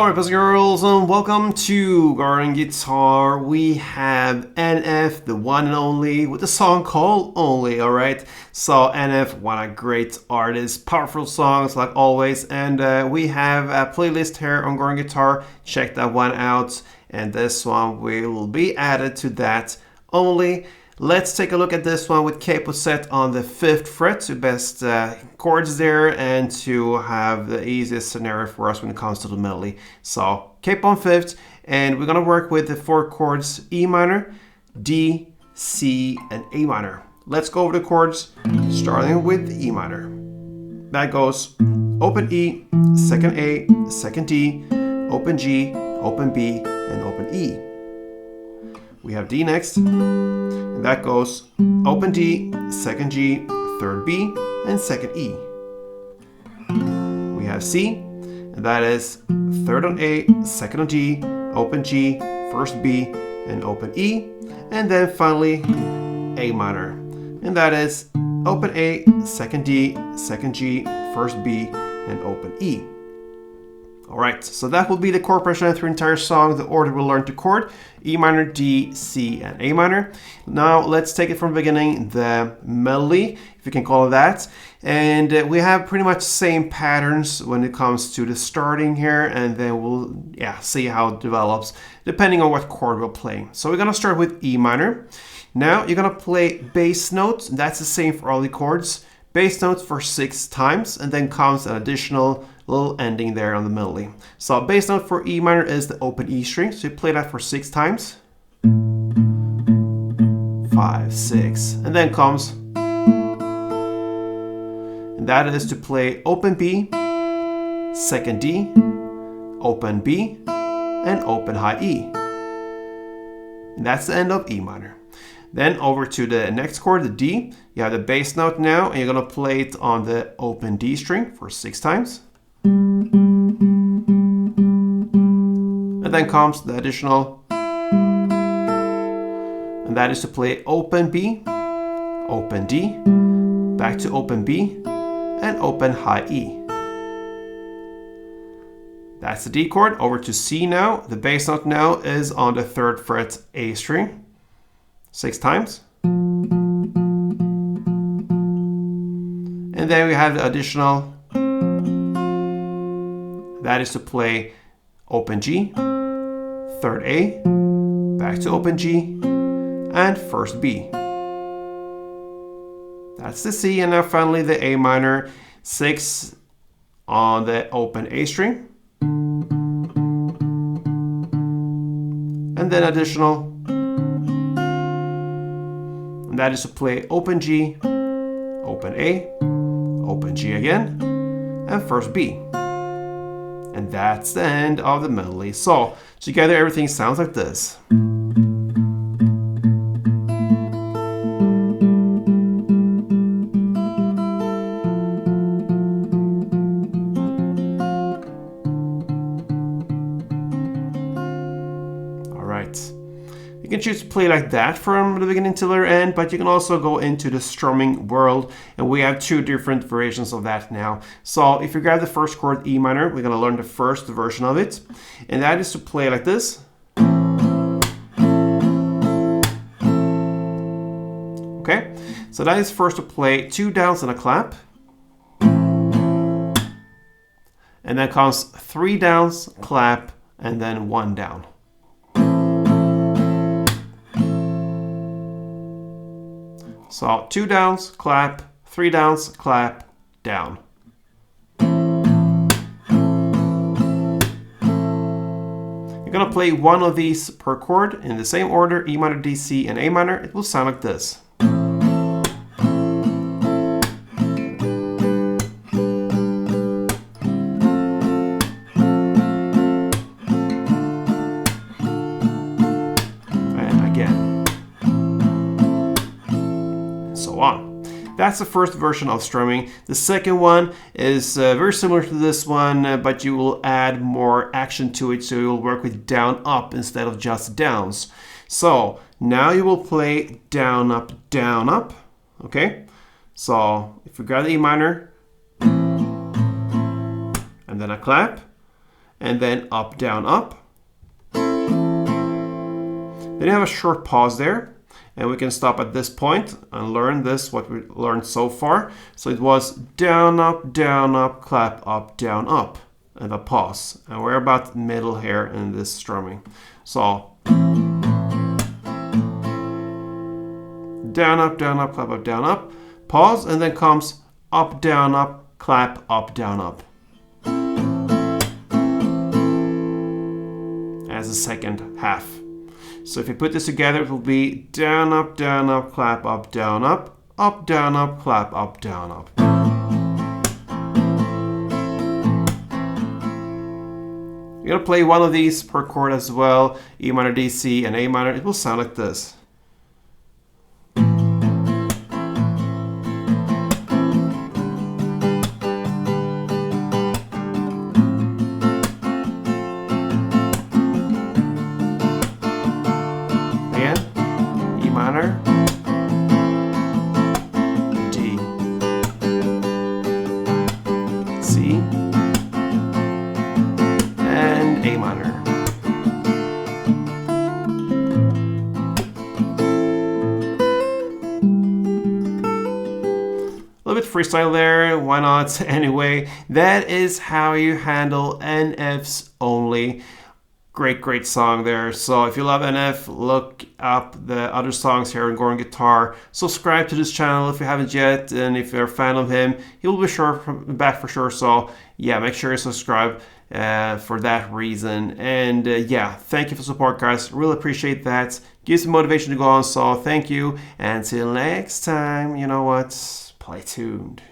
Alright, boys and girls, and welcome to Garden Guitar. We have NF, the one and only, with a song called Only, alright? So NF, one of great artists, powerful songs like always, and we have a playlist here on Garden Guitar. Check that one out, and this one will be added to that Only. Let's take a look at this one with capo set on the 5th fret to best chords there and to have the easiest scenario for us when it comes to the melody. So capo on 5th, and we're gonna work with the 4 chords: E minor, D, C, and A minor. Let's go over the chords, starting with E minor. That goes open E, second A, second D, open G, open B, and open E. We have D next. And that goes open D, second G, third B, and second E. We have C, and that is third on A, second on G, open G, first B, and open E. And then finally A minor, and that is open A, second D, second G, first B, and open E. Alright, so that will be the chord progression through the entire song. The order we'll learn to chord: E minor, D, C, and A minor. Now let's take it from the beginning, the melody, if you can call it that. And we have pretty much the same patterns when it comes to the starting here, and then we'll see how it develops depending on what chord we're playing. So we're gonna start with E minor. Now you're gonna play bass notes. That's the same for all the chords. Bass notes for 6 times, and then comes an additional little ending there on the melody. So bass note for E minor is the open E string, so you play that for 6 times. 5, 6, and then comes, and that is to play open B, second D, open B, and open high E. And that's the end of E minor. Then over to the next chord, the D. You have the bass note now, and you're gonna play it on the open D string for 6 times. And then comes the additional, and that is to play open B, open D, back to open B, and open high E. That's the D chord. Over to C now. The bass note now is on the 3rd fret A string, 6 times. And then we have the additional, that is to play open G, 3rd A, back to open G, and 1st B. That's the C, and now finally the A minor, 6 on the open A string, and then additional, and that is to play open G, open A, open G again, and 1st B. And that's the end of the melody. So together everything sounds like this. Alright. You can choose to play like that from the beginning till the end, but you can also go into the strumming world, and we have 2 different variations of that now. So if you grab the first chord, E minor, we're going to learn the first version of it, and that is to play like this. Okay, so that is first to play 2 downs and a clap, and then comes 3 downs, clap, and then 1 down. So 2 downs, clap, 3 downs, clap, down. You're gonna play one of these per chord in the same order: E minor, D, C, and A minor. It will sound like this. That's the first version of strumming. The second one is very similar to this one, but you will add more action to it, so you'll work with down up instead of just downs. So now you will play down up, okay? So if you grab the E minor, and then a clap, and then up, down, up. Then you have a short pause there, and we can stop at this point and learn this, what we learned so far. So it was down, up, clap, up, down, up, and a pause. And we're about middle here in this strumming. So down, up, clap, up, down, up, pause, and then comes up, clap, up, down, up. As a second half. So if you put this together, it will be down, up, clap, up, down, up, clap, up, down, up. You're gonna play one of these per chord as well, E minor, D, C, and A minor. It will sound like this. D, C, and A minor. A little bit freestyle there, why not? Anyway, that is how you handle NFs only. Great song there. So if you love NF, look up the other songs here on Goran Guitar. Subscribe to this channel if you haven't yet, and if you're a fan of him, he will be back for sure. So yeah, make sure you subscribe for that reason. And yeah, thank you for support, guys. Really appreciate that. Gives me motivation to go on. So thank you. Until next time, you know what? Play tuned.